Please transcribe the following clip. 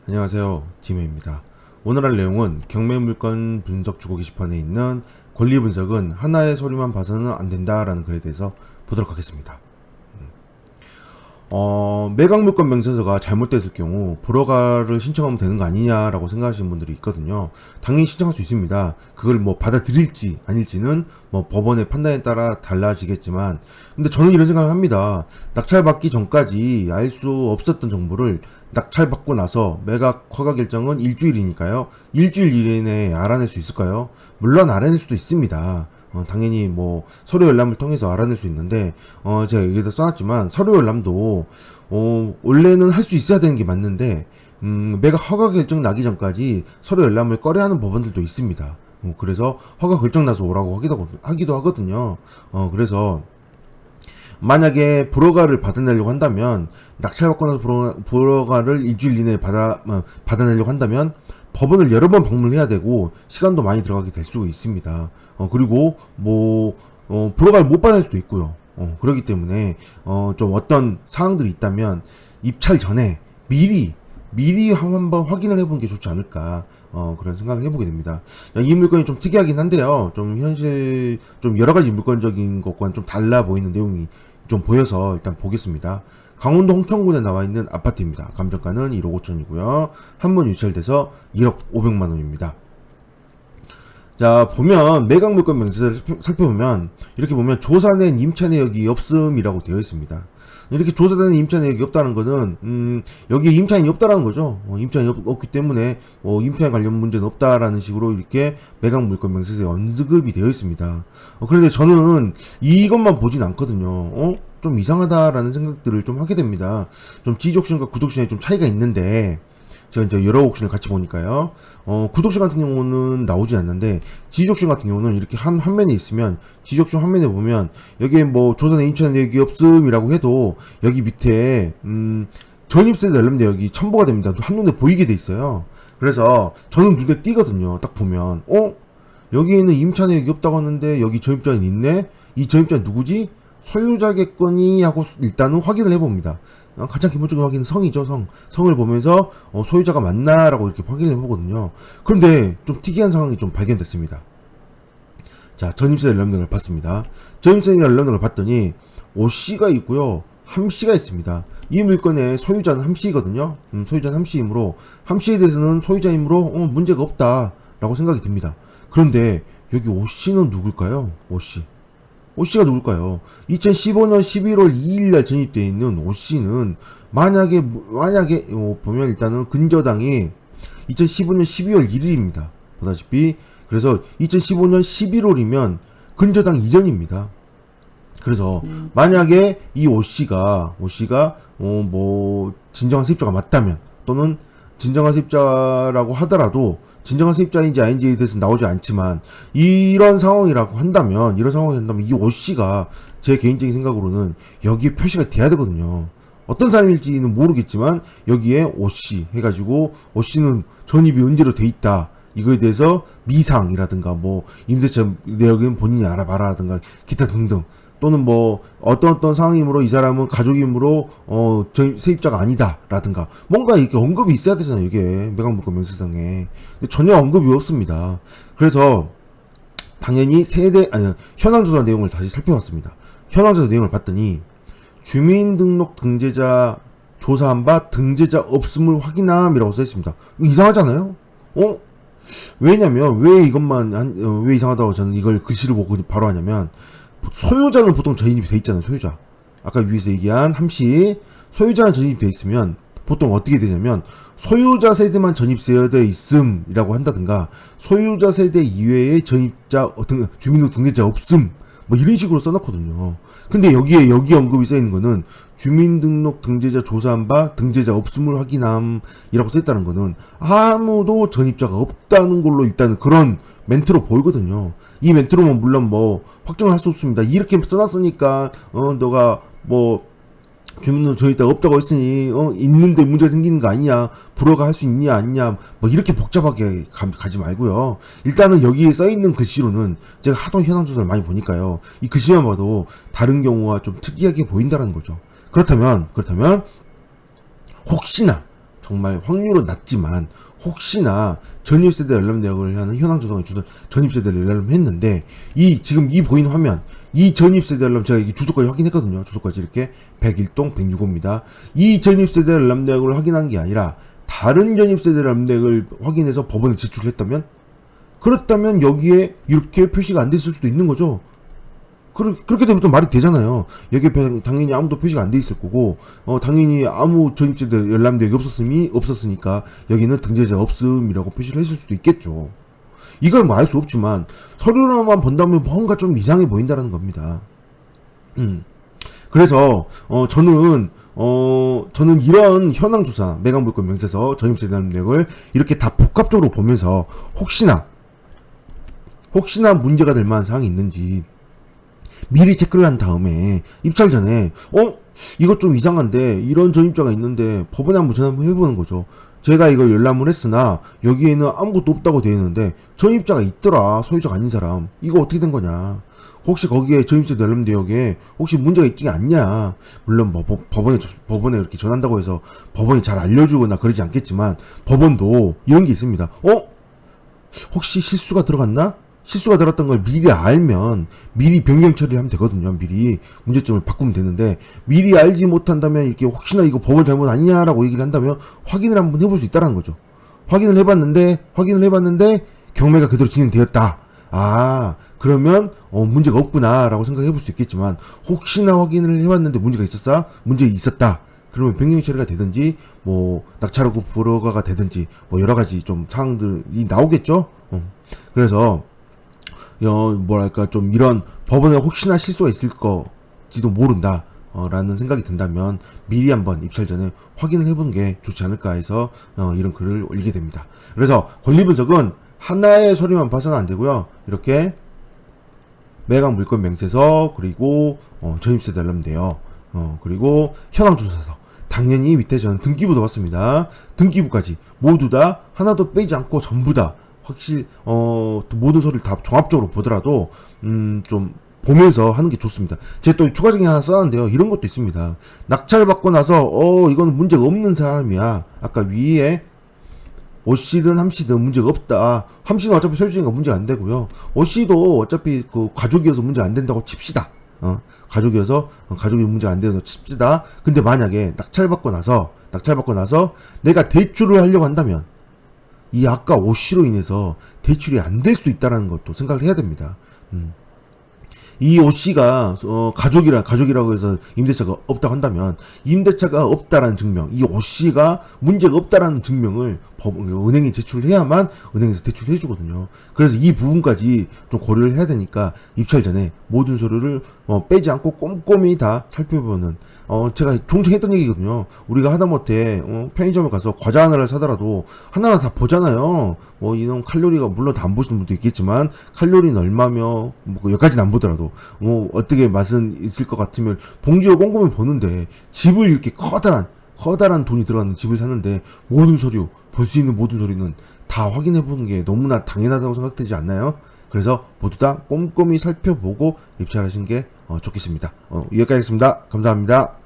안녕하세요, 지메입니다. 오늘 할 내용은 경매물건 분석 주거 게시판에 있는 권리 분석은 하나의 서류만 봐서는 안 된다라는 글에 대해서 보도록 하겠습니다. 매각물건 명세서가 잘못됐을 경우 불허가를 신청하면 되는 거 아니냐라고 생각하시는 분들이 있거든요. 당연히 신청할 수 있습니다. 그걸 뭐 받아들일지 아닐지는 뭐 법원의 판단에 따라 달라지겠지만, 근데 저는 이런 생각을 합니다. 낙찰받기 전까지 알 수 없었던 정보를 낙찰받고 나서 매각 허가 결정은 일주일이니까요. 일주일 이내에 알아낼 수 있을까요? 물론 알아낼 수도 있습니다. 당연히 뭐 서류 열람을 통해서 알아낼 수 있는데, 제가 여기다 써놨지만 서류 열람도 원래는 할 수 있어야 되는 게 맞는데, 매각 허가 결정 나기 전까지 서류 열람을 꺼려하는 법원들도 있습니다. 그래서 허가 결정 나서 오라고 하기도 하거든요. 그래서 만약에 불허가를 받아내려고 한다면, 낙찰받고 나서 불허가를 일주일 이내에 받아내려고 한다면 법원을 여러 번 방문해야 되고 시간도 많이 들어가게 될 수 있습니다. 그리고 뭐 불허가를 못 받을 수도 있고요. 그렇기 때문에 좀 어떤 사항들이 있다면 입찰 전에 미리 한번 확인을 해보는 게 좋지 않을까, 그런 생각을 해보게 됩니다. 이 물건이 좀 특이하긴 한데요. 좀 여러 가지 물건적인 것과는 좀 달라 보이는 내용이 좀 보여서 일단 보겠습니다. 강원도 홍천군에 나와 있는 아파트입니다. 감정가는 1억 5천이고요. 한 번 유찰돼서 1억 5백만 원입니다. 자, 보면 매각 물건 명세서를 살펴보면 이렇게 보면 조사된 임차 내역이 없음이라고 되어 있습니다. 이렇게 조사되는 임차 내역이 없다는 거는 여기에 임차인이 없다라는 거죠. 임차인이 없기 때문에 임차인 관련 문제는 없다라는 식으로 이렇게 매각 물건 명세서에 언급이 되어 있습니다. 그런데 저는 이것만 보진 않거든요. 좀 이상하다라는 생각들을 좀 하게 됩니다. 좀 지지옥션과 구독션에 좀 차이가 있는데, 제가 이제 여러 옥션을 같이 보니까요. 구독션 같은 경우는 나오지 않는데, 지지옥션 같은 경우는 이렇게 한 화면에 있으면, 지지옥션 화면에 보면, 여기에 뭐, 조선의 임차 내역이 없음이라고 해도, 여기 밑에, 전입세 관련 내역이 첨부가 됩니다. 한눈에 보이게 돼 있어요. 그래서, 저는 눈에 띄거든요. 딱 보면, 여기에는 임차 내역이 없다고 하는데, 여기 전입자는 있네? 이 전입자는 누구지? 소유자겠거니 하고 일단은 확인을 해봅니다. 가장 기본적인 확인은 성이죠. 성을 보면서 소유자가 맞나라고 이렇게 확인을 해보거든요. 그런데 좀 특이한 상황이 좀 발견됐습니다. 자, 전입세 연령등을 봤습니다. 전입세 연령등을 봤더니 오씨가 있고요, 함씨가 있습니다. 이 물건의 소유자는 함씨거든요. 소유자는 함씨이므로, 함씨에 대해서는 소유자이므로 문제가 없다라고 생각이 듭니다. 그런데 여기 오씨는 누굴까요? 오씨가 누굴까요? 2015년 11월 2일날 전입되어 있는 오씨는 만약에 보면 일단은 근저당이 2015년 12월 1일입니다. 보다시피, 그래서 2015년 11월이면 근저당 이전입니다. 그래서 만약에 이 오씨가 뭐 진정한 세입자가 맞다면, 또는 진정한 세입자라고 하더라도 진정한 세입자인지 아닌지에 대해서 나오지 않지만, 이런 상황이라고 한다면 이 오씨가 제 개인적인 생각으로는 여기에 표시가 돼야 되거든요. 어떤 사람일지는 모르겠지만 여기에 오씨 해가지고, 오씨는 전입이 언제로 돼 있다, 이거에 대해서 미상이라든가 뭐 임대차 내역은 본인이 알아봐라든가 기타 등등, 또는 뭐 어떤 상황이므로 이 사람은 가족이므로 세입자가 아니다라든가 뭔가 이렇게 언급이 있어야 되잖아요. 이게 매각물건 명세서에. 근데 전혀 언급이 없습니다. 그래서 당연히 현황조사 내용을 다시 살펴봤습니다. 현황조사 내용을 봤더니 주민등록 등재자 조사한 바 등재자 없음을 확인함이라고 써있습니다. 이상하잖아요. 왜냐면 왜 이상하다고 저는 이걸 글씨를 보고 바로 하냐면, 소유자는 보통 전입이 돼 있잖아요. 소유자. 아까 위에서 얘기한 함씨, 소유자는 전입이 돼 있으면 보통 어떻게 되냐면, 소유자 세대만 전입되어 있음이라고 한다든가, 소유자 세대 이외에 주민등록 등재자 없음, 뭐 이런 식으로 써놨거든요. 근데 여기 언급이 써있는 거는 주민등록 등재자 조사한 바 등재자 없음을 확인함이라고 써있다는 거는 아무도 전입자가 없다는 걸로 일단 그런 멘트로 보이거든요. 이 멘트로는 물론 뭐 확정을 할 수 없습니다. 이렇게 써놨으니까 너가 뭐 주민등록 전입자가 없다고 했으니 있는데 문제가 생기는 거 아니냐, 불허가 할 수 있냐 아니냐, 뭐 이렇게 복잡하게 가지 말고요. 일단은 여기에 써있는 글씨로는, 제가 하도 현황조사를 많이 보니까요, 이 글씨만 봐도 다른 경우와 좀 특이하게 보인다는 거죠. 그렇다면 혹시나 정말 확률은 낮지만 혹시나 전입세대 열람 내역을 하는 현황 조성에 주소 전입세대를 열람했는데 지금 이 보이는 화면 이 전입세대 열람 제가 이게 주소까지 확인했거든요. 주소까지 이렇게 101동 106호입니다. 이 전입세대 열람 내역을 확인한 게 아니라 다른 전입세대 열람 내역을 확인해서 법원에 제출을 했다면 그렇다면 여기에 이렇게 표시가 안 됐을 수도 있는 거죠. 그렇게 되면 또 말이 되잖아요. 여기에 당연히 아무도 표시가 안 돼 있을 거고, 당연히 아무 전입세대 열람 내역이 없었으니까 여기는 등재자 없음이라고 표시를 했을 수도 있겠죠. 이걸 뭐 알 수 없지만 서류로만 본다면 뭔가 좀 이상해 보인다는 겁니다. 그래서 저는 이런 현황 조사, 매각 물건 명세서, 전입세대 열람 내역을 이렇게 다 복합적으로 보면서 혹시나 문제가 될 만한 사항이 있는지 미리 체크를 한 다음에 입찰 전에 이거 좀 이상한데 이런 전입자가 있는데 법원에 한번 전화 한번 해보는 거죠. 제가 이걸 열람을 했으나 여기에는 아무것도 없다고 되어 있는데 전입자가 있더라. 소유자가 아닌 사람. 이거 어떻게 된 거냐. 혹시 거기에 전입세 열람 내역에 혹시 문제가 있지 않냐. 물론 뭐 법원에 이렇게 전한다고 해서 법원이 잘 알려주거나 그러지 않겠지만 법원도 이런 게 있습니다. 혹시 실수가 들어갔나? 실수가 들었던 걸 미리 알면 미리 변경 처리를 하면 되거든요. 미리 문제점을 바꾸면 되는데 미리 알지 못한다면 이렇게 혹시나 이거 법원 잘못 아니냐라고 얘기를 한다면 확인을 한번 해볼 수 있다는 거죠. 확인을 해봤는데 경매가 그대로 진행되었다. 그러면 문제가 없구나라고 생각해 볼 수 있겠지만 혹시나 확인을 해봤는데 문제가 있었다. 그러면 변경 처리가 되든지 뭐 낙찰하고 불허가가 되든지 뭐 여러 가지 좀 사항들이 나오겠죠. 그래서 뭐랄까 좀 이런 법원에 혹시나 실수가 있을 거지도 모른다 라는 생각이 든다면 미리 한번 입찰 전에 확인을 해보는 게 좋지 않을까 해서 이런 글을 올리게 됩니다. 그래서 권리분석은 하나의 서류만 봐서는 안 되고요. 이렇게 매각 물건 명세서, 그리고 전입세대 열람 내역, 그리고 현황 조사서, 당연히 밑에 저는 등기부도 봤습니다. 등기부까지 모두 다 하나도 빼지 않고 전부 다 확실히 모든 서류를 다 종합적으로 보더라도 좀 보면서 하는 게 좋습니다. 제가 또 추가적인 하나 써놨는데요. 이런 것도 있습니다. 낙찰받고 나서 이건 문제가 없는 사람이야. 아까 위에 오씨든 함씨든 문제가 없다. 함씨는 어차피 소유주니까 문제가 안 되고요. 오씨도 어차피 그 가족이어서 문제 안 된다고 칩시다. 가족이어서 가족이 문제가 안 되는 거 칩시다. 근데 만약에 낙찰받고 나서 내가 대출을 하려고 한다면 이 아까 오씨로 인해서 대출이 안 될 수도 있다는 것도 생각을 해야 됩니다. 이 오씨가 가족이라고 해서 임대차가 없다고 한다면 임대차가 없다라는 증명, 이 오씨가 문제가 없다라는 증명을 은행에 제출을 해야만 은행에서 대출을 해주거든요. 그래서 이 부분까지 좀 고려를 해야 되니까 입찰 전에 모든 서류를 빼지 않고 꼼꼼히 다 살펴보는, 제가 종종 했던 얘기거든요. 우리가 하다못해 편의점에 가서 과자 하나를 사더라도 하나하나 다 보잖아요. 이놈 칼로리가 물론 다 안 보시는 분도 있겠지만 칼로리는 얼마며 뭐 여기까지는 안 보더라도 어떻게 맛은 있을 것 같으면 봉지를 꼼꼼히 보는데, 집을 이렇게 커다란 돈이 들어가는 집을 사는데 모든 서류, 볼 수 있는 모든 서류는 다 확인해 보는 게 너무나 당연하다고 생각되지 않나요? 그래서 모두 다 꼼꼼히 살펴보고 입찰하시는 게 좋겠습니다. 여기까지 하겠습니다. 감사합니다.